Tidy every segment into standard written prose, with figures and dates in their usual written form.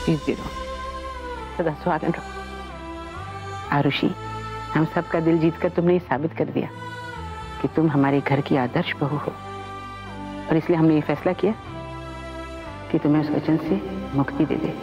जीते रहो, सदा सुहागन रहो। आरुषि, हम सबका दिल जीतकर तुमने ये साबित कर दिया कि तुम हमारे घर की आदर्श बहू हो, और इसलिए हमने ये फैसला किया कि तुम्हें उस वचन से मुक्ति दे दे।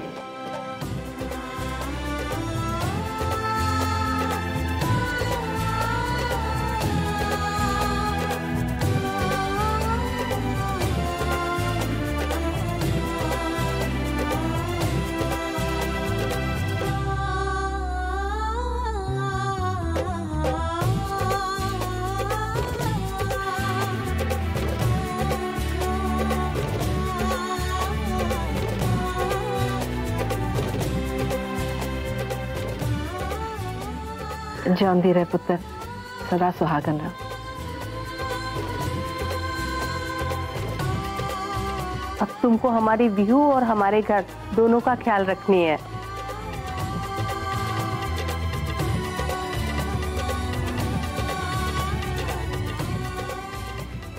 जानती रहे पुत्र, सदा सुहागन रहो। अब तुमको हमारी विहू और हमारे घर दोनों का ख्याल रखनी है।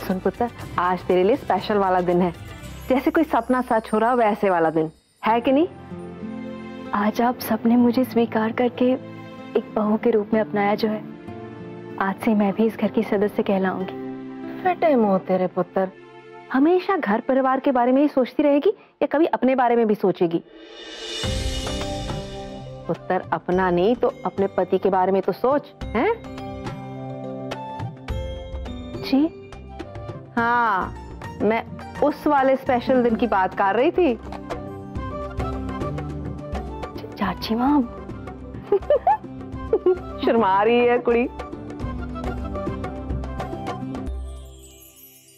सुन पुत्र, आज तेरे लिए स्पेशल वाला दिन है, जैसे कोई सपना सच हो रहा वैसे वाला दिन है कि नहीं? आज आप सबने मुझे स्वीकार करके एक बहू के रूप में अपनाया जो है, आज से मैं भी इस घर की सदस्य कहलाऊंगी। फटे मुंह तेरे पुत्र, हमेशा घर परिवार के बारे में ही सोचती रहेगी या कभी अपने बारे में भी सोचेगी? पुत्र, अपना नहीं तो अपने पति के बारे में तो सोच, हैं? जी हाँ, मैं उस वाले स्पेशल दिन की बात कर रही थी। चाची माँ शर्मा रही है कुड़ी।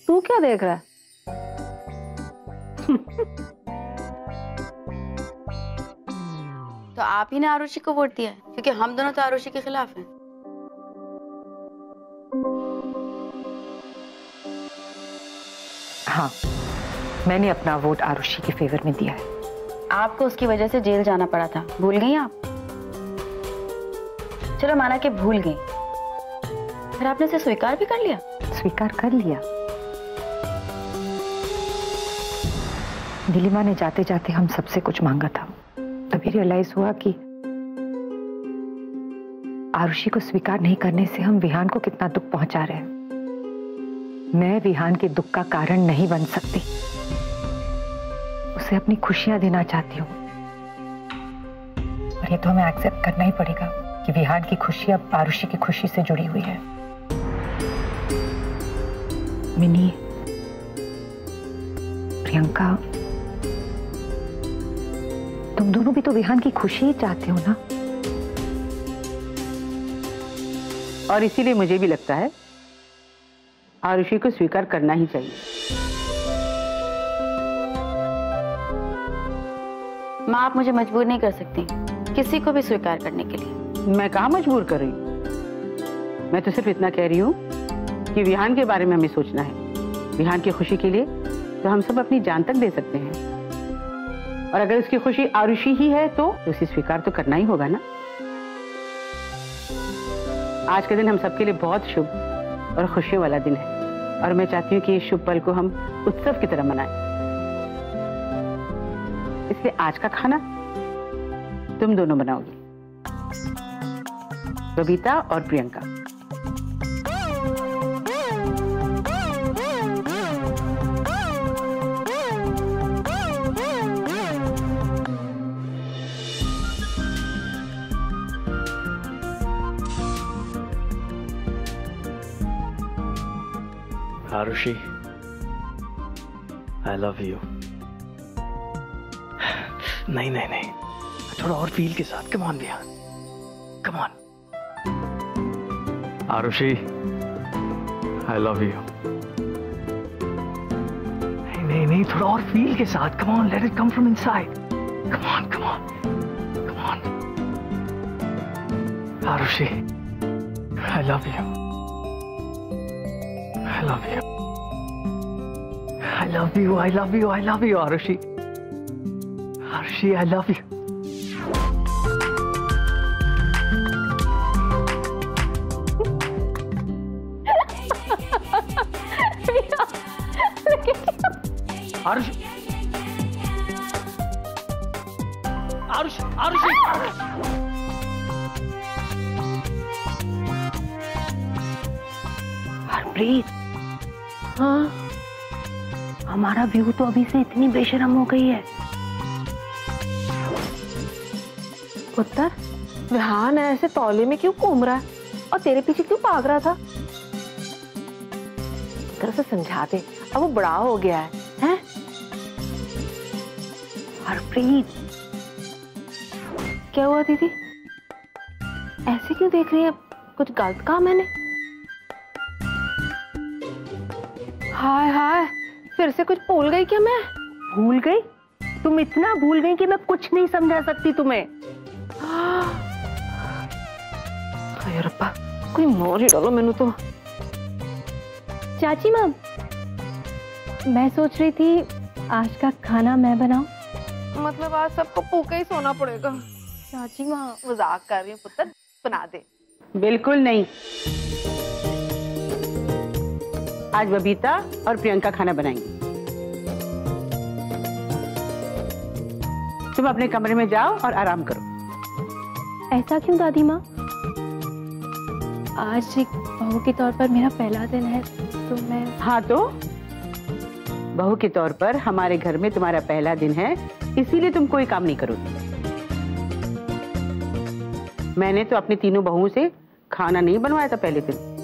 तू क्या देख रहा है? तो आप ही ने आरुषि को वोट दिया है, क्योंकि हम दोनों तो आरुषि के खिलाफ हैं। हाँ, मैंने अपना वोट आरुषि के फेवर में दिया है। आपको उसकी वजह से जेल जाना पड़ा था, भूल गई आप? चलो माना कि भूल गई, फिर आपने इसे स्वीकार भी कर लिया? स्वीकार कर लिया। नीलिमा ने जाते जाते हम सबसे कुछ मांगा था, तभी रियलाइज हुआ कि आरुषि को स्वीकार नहीं करने से हम विहान को कितना दुख पहुंचा रहे हैं। मैं विहान के दुख का कारण नहीं बन सकती, उसे अपनी खुशियां देना चाहती हूँ, और ये तो हमें एक्सेप्ट करना ही पड़ेगा कि विहान की खुशी अब आरुषि की खुशी से जुड़ी हुई है। मिनी, प्रियंका, तुम दोनों भी तो विहान की खुशी ही चाहते हो ना? और इसीलिए मुझे भी लगता है आरुषि को स्वीकार करना ही चाहिए। माँ, आप मुझे मजबूर नहीं कर सकती किसी को भी स्वीकार करने के लिए। मैं कहाँ मजबूर कर रही हूँ, मैं तो सिर्फ इतना कह रही हूँ कि विहान के बारे में हमें सोचना है। विहान की खुशी के लिए तो हम सब अपनी जान तक दे सकते हैं, और अगर उसकी खुशी आरुषि ही है तो उसे स्वीकार तो करना ही होगा ना। आज का दिन हम सबके लिए बहुत शुभ और खुशियों वाला दिन है, और मैं चाहती हूँ कि इस शुभ पल को हम उत्सव की तरह मनाएं। इसलिए आज का खाना तुम दोनों बनाओगी, बबीता और Priyanka. Arushi, I love you. नहीं नहीं नहीं, थोड़ा और फील के साथ। Come on Vihan, come on. Arushi, I love you. नहीं नहीं नहीं, थोड़ा और फील के साथ। Come on, let it come from inside. Come on, come on, come on. Arushi, I love you. I love you. I love you. I love you. I love you, Arushi. Arushi, I love you. Arushi. Arushi, Arushi. Harpreet, हाँ, हमारा view तो अभी से इतनी बेशर्म हो गई है। पुत्र, विहान ऐसे तौले में क्यों घूम रहा है और तेरे पीछे क्यों भाग रहा था? तरह से समझा दे, अब वो बड़ा हो गया है, हैं? हरप्रीत, क्या हुआ दीदी? ऐसे क्यों देख रही है? कुछ गलत कहा मैंने? हाय हाय, फिर से कुछ भूल गई क्या मैं? भूल गई? तुम इतना भूल गई कि मैं कुछ नहीं समझा सकती तुम्हें। हाय रब्बा, कोई मोर ही डालो मैंने तो। चाची माँ, मैं सोच रही थी आज का खाना मैं बनाऊं। मतलब आज सबको भूखे ही सोना पड़ेगा। चाची माँ, मजाक कर रही हूँ पुत्र, बना दे। बिल्कुल नहीं, आज बबीता और प्रियंका खाना बनाएंगी। तुम अपने कमरे में जाओ और आराम करो। ऐसा क्यों दादी माँ? आज एक बहू के तौर पर मेरा पहला दिन है, तो मैं... हाँ तो बहू के तौर पर हमारे घर में तुम्हारा पहला दिन है, इसीलिए तुम कोई काम नहीं करोगी। मैंने तो अपनी तीनों बहुओं से खाना नहीं बनवाया था पहले दिन।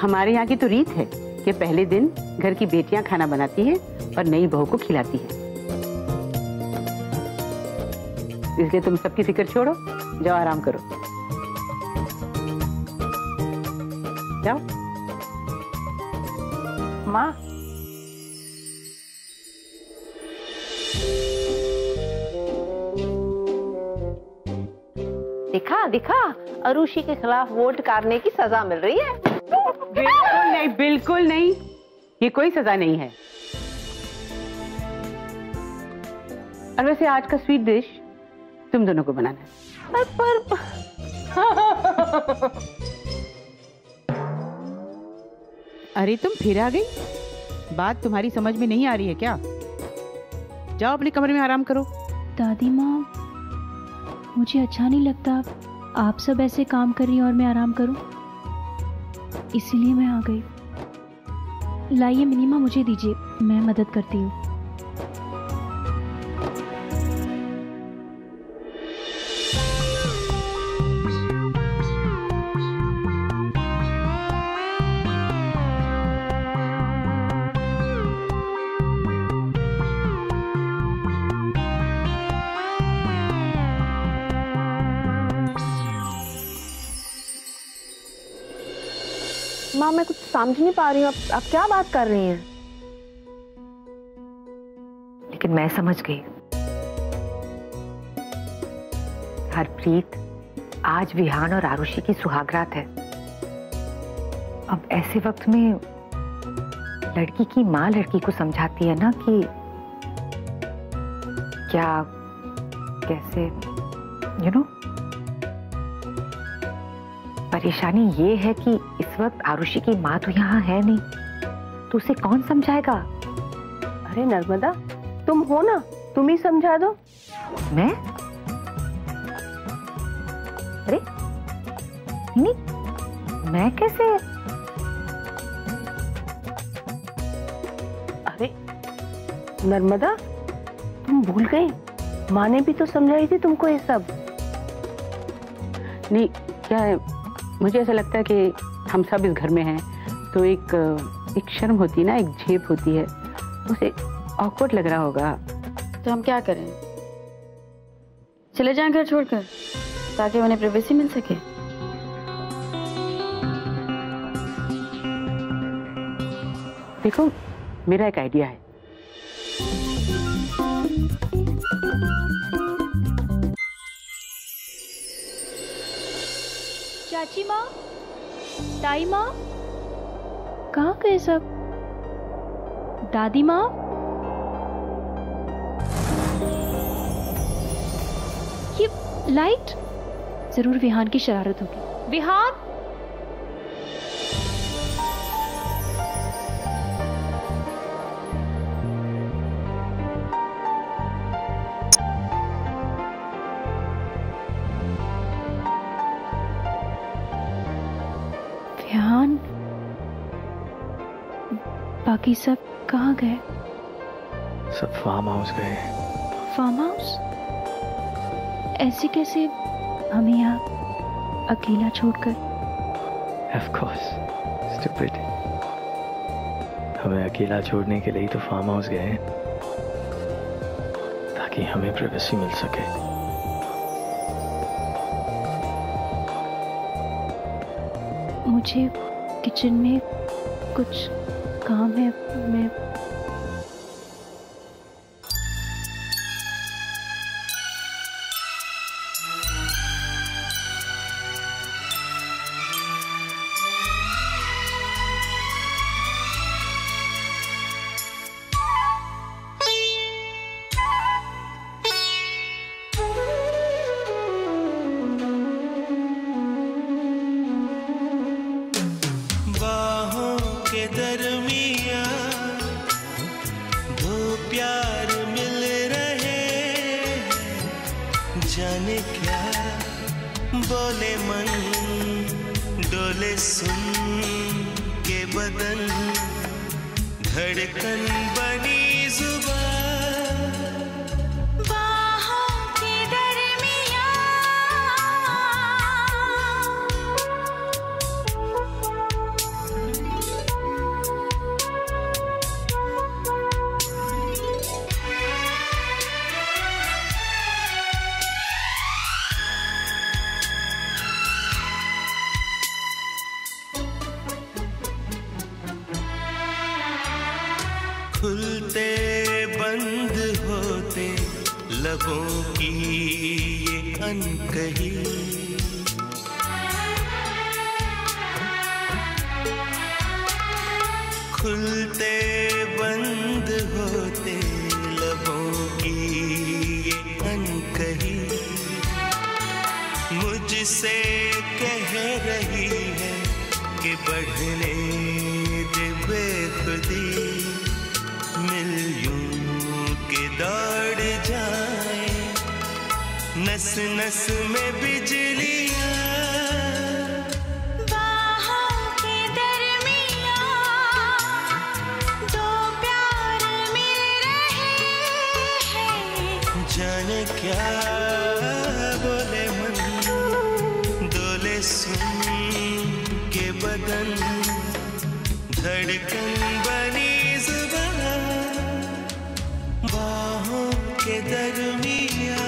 हमारे यहाँ की तो रीत है कि पहले दिन घर की बेटियां खाना बनाती है और नई बहू को खिलाती है। इसलिए तुम सबकी फिक्र छोड़ो, जाओ आराम करो। जाओ। माँ, दिखा दिखा, अरुषि के खिलाफ वोट करने की सजा मिल रही है। बिल्कुल नहीं, बिल्कुल नहीं, ये कोई सजा नहीं है। और वैसे आज का स्वीट डिश तुम दोनों को बनाना है। पर अरे तुम फिर आ गई? बात तुम्हारी समझ में नहीं आ रही है क्या? जाओ अपने कमरे में आराम करो। दादी माँ, मुझे अच्छा नहीं लगता आप सब ऐसे काम कर रही हैं और मैं आराम करूं, इसीलिए मैं आ गई। लाइए मिनीमा, मुझे दीजिए, मैं मदद करती हूँ। माँ, मैं कुछ समझ नहीं पा रही हूँ, आप क्या बात कर रही हैं? लेकिन मैं समझ गई। हरप्रीत, आज विहान और आरुषि की सुहागरात है। अब ऐसे वक्त में लड़की की माँ लड़की को समझाती है ना कि क्या, कैसे, यू नो। परेशानी ये है कि इस वक्त आरुषि की माँ तो यहाँ है नहीं, तो उसे कौन समझाएगा? अरे नर्मदा, तुम हो ना, तुम ही समझा दो। मैं? अरे नहीं, मैं कैसे? अरे नर्मदा, तुम भूल गई, माँ ने भी तो समझाई थी तुमको ये सब। नहीं, क्या है, मुझे ऐसा लगता है कि हम सब इस घर में हैं, तो एक शर्म होती है ना, एक झेप होती है, उसे ऑकवर्ड लग रहा होगा। तो हम क्या करें? चले जाएं घर छोड़कर, ताकि उन्हें प्राइवेसी मिल सके। देखो, मेरा एक आइडिया है। चाची माँ, ताई माँ, कहाँ गए सब? दादी माँ, ये लाइट जरूर विहान की शरारत होगी। विहान, बाकी सब कहाँ गए? सब फार्म हाउस गए। Farm house? ऐसे कैसे हमें यहाँ अकेला छोड़कर? Of course, stupid. हमें अकेला छोड़ने के लिए ही तो फार्म हाउस गए हैं, ताकि हमें प्राइवेसी मिल सके। मुझे किचन में कुछ काम है, मैं जाने क्या बोले मन, डोले सुन के बदन, धड़कन बनी जुबान, बाहों के दरमियां, खुलते बंद होते लबों की ये अनकही, खुलते बंद होते लबों की ये अनकही, मुझसे कह रही है कि बढ़ने दे बेखुदी, मिल यूं के दौड़ जाए नस नस में बिजलियां, बाहों के दरमियां दो प्यार मिल रहे हैं, जाने क्या बोले मन, डोले सुन के बदन, धड़कन बनी बाहों के दरमियां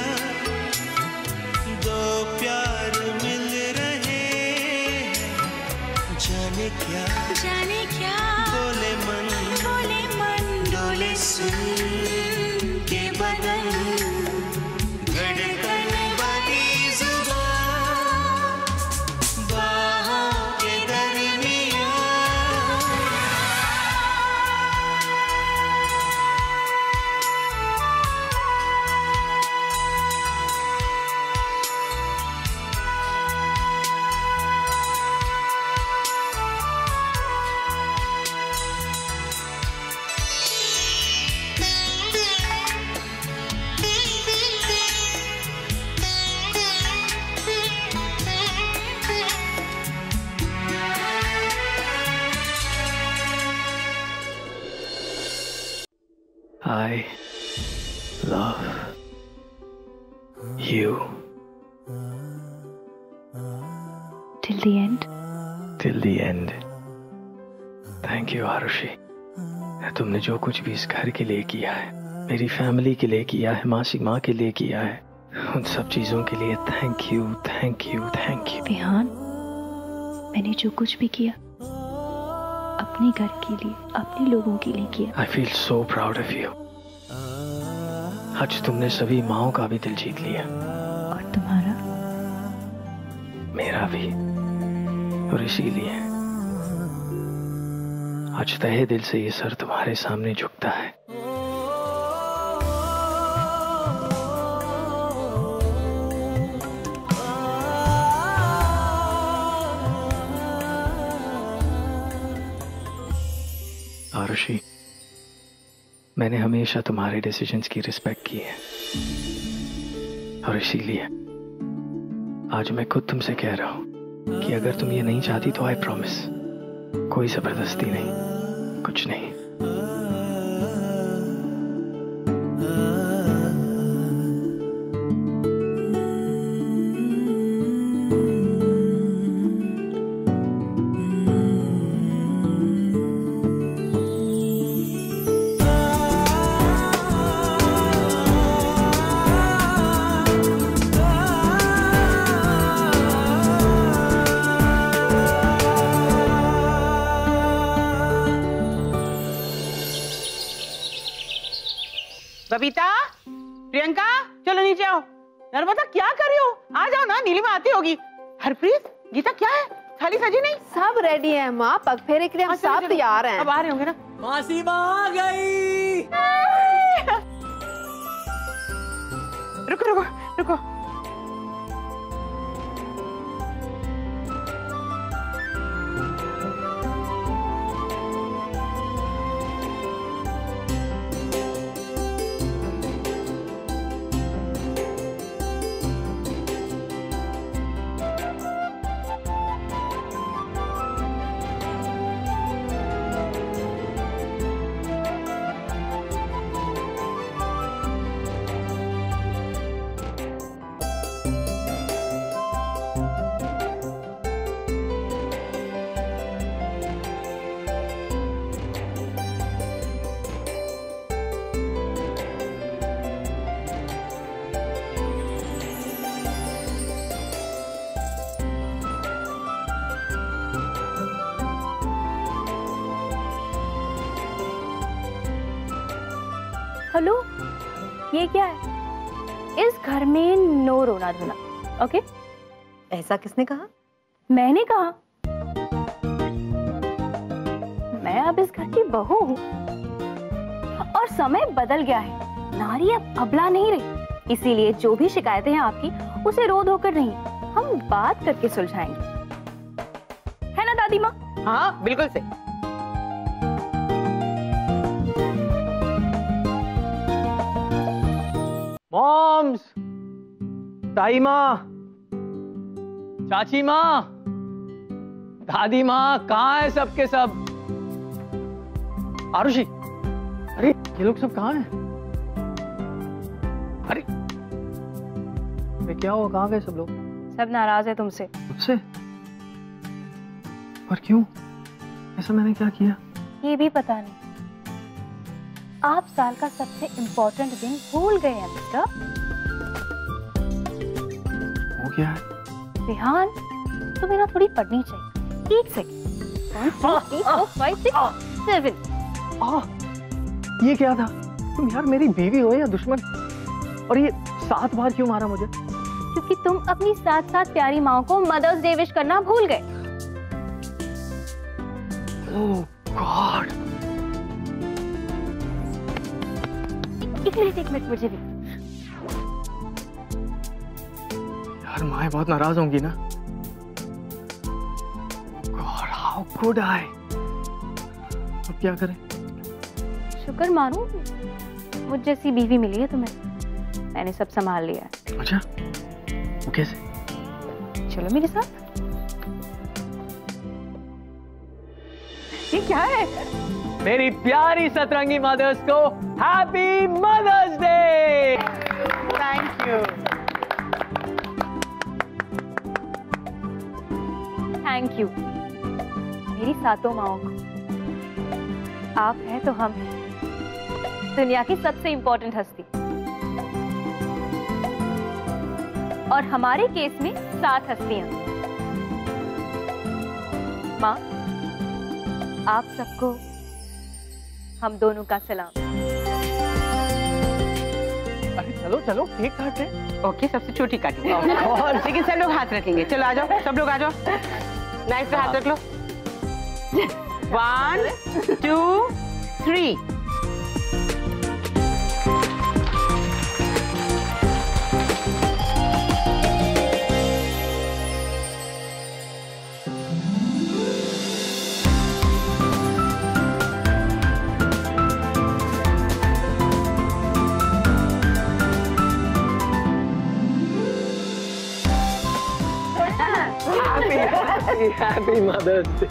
दो प्यार मिल रहे हैं, जाने क्या बोले मन, डोले सुन के बदन, धड़कन बनी जुबान, बाहों के दरमियां। I love you. till the end. Till the end. Thank you, Arushi. तुमने जो कुछ भी इस घर के लिए किया है, मेरी फैमिली के लिए किया है, मासी माँ के लिए किया है, उन सब चीजों के लिए thank you, thank you, thank you. Vihan, मैंने जो कुछ भी किया अपने घर के लिए, अपने लोगों के लिए किया। I feel so proud of you. आज तुमने सभी माँओं का भी दिल जीत लिया। और तुम्हारा? मेरा भी। और इसीलिए आज तहे दिल से ये सर तुम्हारे सामने झुकता है। आरुषि, मैंने हमेशा तुम्हारे डिसीजंस की रिस्पेक्ट की है, और इसीलिए आज मैं खुद तुमसे कह रहा हूं कि अगर तुम ये नहीं चाहती तो आई प्रॉमिस, कोई जबरदस्ती नहीं, कुछ नहीं। नीचे आओ। नर्मदा क्या कर रही हो? आ जाओ ना, नीलिमा आती होगी। हरप्रीत, गीता क्या है? थाली सजी नहीं? सब रेडी है माँ, पग फेरे के लिए हम सब तैयार हैं। अब आ रहे होंगे ना? मासी माँ आ गई। रुको रुको रुको। हेलो, ये क्या है? इस घर में नो रोना धोना, ओके? ऐसा किसने कहा? मैंने कहा। मैं अब इस घर की बहू हूँ और समय बदल गया है। नारी अब अबला नहीं रही, इसीलिए जो भी शिकायतें हैं आपकी, उसे रो धोकर नहीं, हम बात करके सुलझाएंगे, है ना दादी माँ? हाँ बिल्कुल सही। मॉम्स, ताई माँ, चाची माँ, दादी माँ, कहाँ है सबके सब? आरुषि, अरे ये लोग सब कहाँ हैं? अरे क्या हुआ, कहाँ गए सब लोग? सब नाराज है तुमसे। मुझसे? पर क्यों? ऐसा मैंने क्या किया? ये भी पता नहीं। आप साल का सबसे इम्पोर्टेंट दिन भूल गए हैं मिस्टर। वो क्या है? रिहान, तुम्हें ना थोड़ी पढ़नी चाहिए। एक सेकंड। 1 2 3 4 5 6 7। ये क्या था? तुम यार मेरी बीवी हो या दुश्मन? और ये 7 बार क्यों मारा मुझे? क्योंकि तुम अपनी 7 प्यारी माँ को मदर्स डे विश करना भूल गए। ओह गॉड। एक मिनट मुझे भी। यार माँ बहुत नाराज होंगी ना। God how could I. अब क्या करें? शुक्र मानो मुझ जैसी बीवी मिली है तुम्हें। मैंने सब संभाल लिया है। अच्छा, वो कैसे? चलो मेरे साथ। ये क्या है? मेरी प्यारी सतरंगी मदर्स को happy mother's day. Thank you. Thank you मेरी सातों माओं को। आप हैं तो हम हैं, दुनिया की सबसे इंपॉर्टेंट हस्ती। और हमारे केस में 7 हस्तियां। माँ, आप सबको हम दोनों का सलाम। अरे चलो चलो केक काटते हैं। ओके, सबसे छोटी काटेंगे। और लेकिन सब लोग हाथ रखेंगे। चलो आ जाओ, सब लोग आ जाओ। नाइफ पे हाथ रख लो। 1 2 3। Happy Mother's Day.